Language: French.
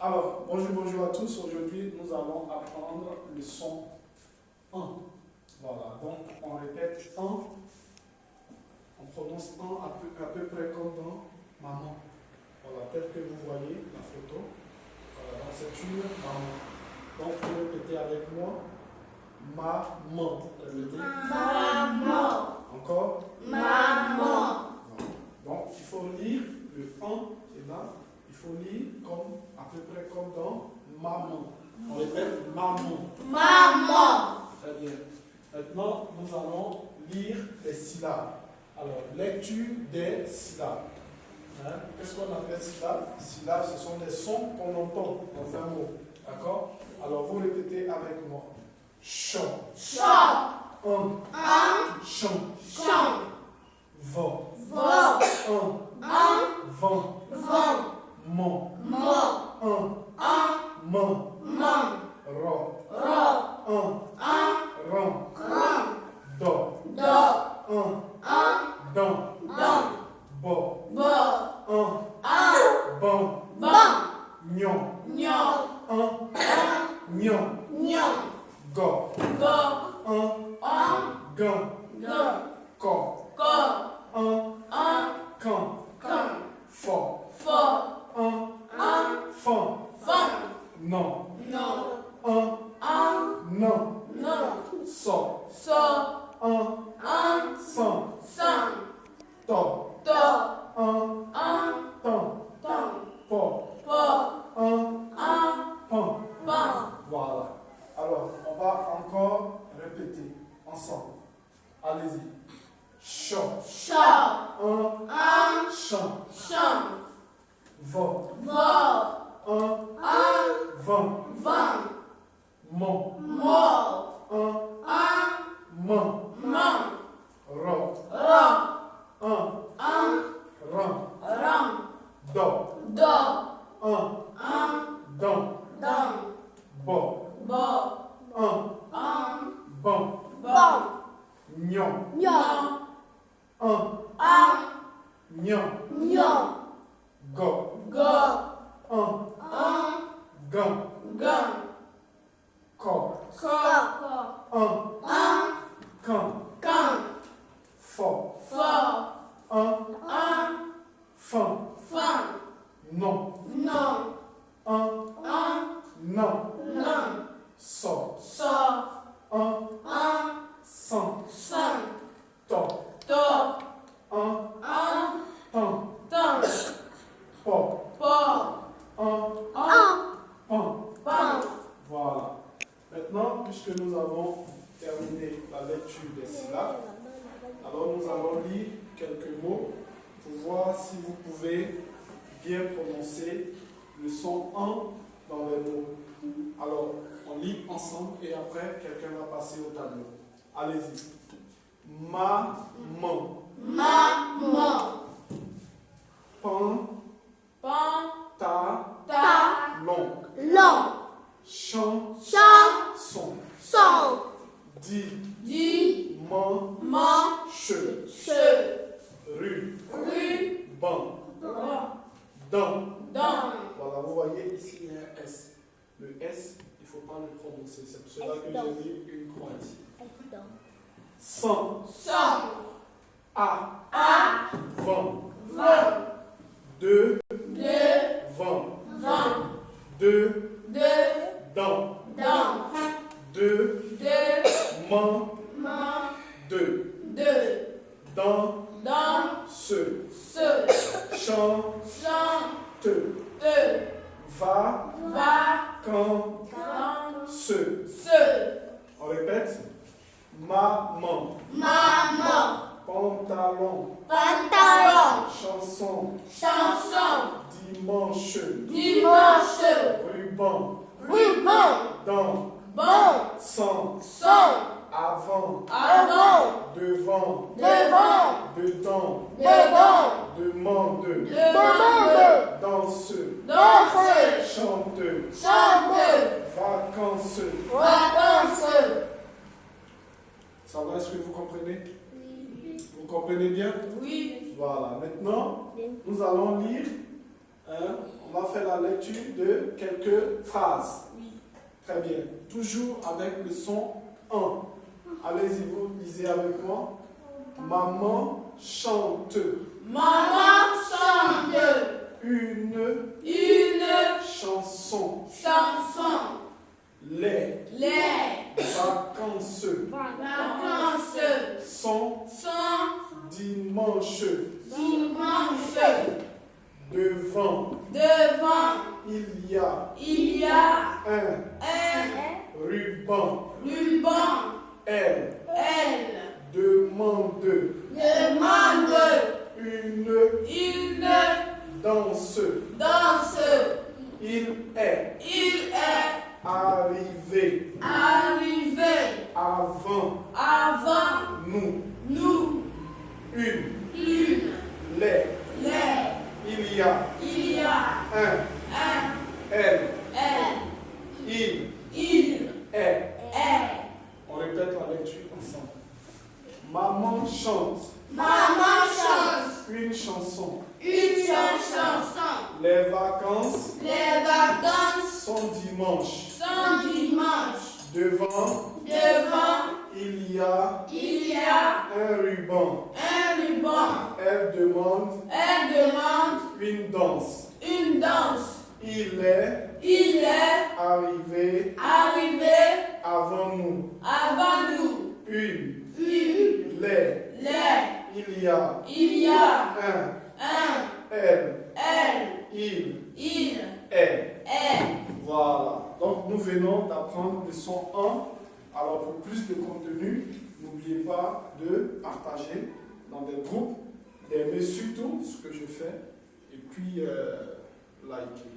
Alors, bonjour à tous. Aujourd'hui, nous allons apprendre le son 1. Voilà, donc on répète 1. On prononce 1 à peu près comme dans maman. Voilà, tel que vous voyez la photo. Voilà, donc c'est une maman. Donc, vous répétez avec moi. Maman. Répétez. Maman. Encore. Maman. Donc, il faut lire le 1 et là, il faut lire comme, à peu près comme dans maman. On répète maman. Maman. Très bien. Maintenant, nous allons lire les syllabes. Alors, lecture des syllabes. Hein? Qu'est-ce qu'on appelle syllabes? Syllabes, ce sont des sons qu'on entend dans un mot. D'accord? Alors, vous répétez avec moi. Chant. Chant. Un. Chant. Chant. Vent. Vent. Vent. Vent. Mon. Mon. Man. Man. Ro. Ro. Ran. Ran. Do. Do. Dan. Don. Bo. Bo. Ban. Ban. Nyon. Nyon. Nyon. Nyon. Go. Go. Gan. Gan. Ko. Ko. Kan. Kan. Fo. Fo. Fan. Fan. Non. Non. Non. Non. So. So. San. San. To. To. Tan. Tan. Po. Po. Pan. Pan. Voilà. Alors, on va encore répéter ensemble. Allez-y. Chant. Chat. Chant. Chant. Vent. Vo. Vent. Vent. Mon. Mo. Man. Man. Ro. Ro. Ran. Ram. Do. Do. Dan. Dan. Bo. Bo. Ban. Bon. Nyon. Nyon. Nyon. Nyon. Go. Go. Gan. Gan. Ko. Ko. Kan. Kan. Fo. Fo. Fan. Fan. Non. Non. Nan. Non. So. So. San. San. To. To. Tan. Tan. Po. Po. Pan. Pan. Voilà. Maintenant, puisque nous avons terminé la lecture des syllabes, alors nous allons lire quelques mots pour voir si vous pouvez bien prononcer le son 1 dans les mots. Alors, on lit ensemble et après, quelqu'un va passer au tableau. Allez-y. Maman. Maman. Pantalon. Long. Chanson. Son. Dimanche. Ruban. Dan. Voilà, vous voyez ici il y a un S. Le S, il ne faut pas le prononcer. C'est pour cela que j'ai mis une croix ici. Sans. Avant. Devant. Dedans. Demande. Dans ce. Chante. Vacances. On répète. Maman. Pantalon. Chanson. Dimanche. Ruban. Dans. Sans. Avant. Devant. Dedans. Demande. Danse. Chante. Vacances. Ça va, est-ce que vous comprenez? Vous comprenez bien? Oui. Voilà, maintenant, nous allons lire, on On va faire la lecture de quelques phrases. Oui. Très bien. Toujours avec le son 1. Allez-y, vous lisez avec moi. Maman chante. Maman chante Une une chanson. chanson. Les Les vacances vacances sont sont dimanche. dimanche. Devant, Devant, il y a il y a un un ruban. ruban. Elle Elle demande demande une une danse. danse. Il est Il est arrivé arrivé avant avant nous. nous. Une, les, il y a Il y a un, un elle, elle. il est. Est. On répète la lecture ensemble. Maman chante Maman chante une chanson. une chanson. Les vacances Les vacances sont dimanche. sont dimanche. Devant, Devant, il y a il y a un ruban. un ruban. Elle demande Elle demande une danse. une danse. Il est Il est arrivé arrivé avant nous. avant nous. Une, Une, il y a il y a un, un, elle, il est. est. Voilà. Donc nous venons d'apprendre le son 1. Alors pour plus de contenu, n'oubliez pas de partager dans des groupes, d'aimer surtout ce que je fais et puis liker.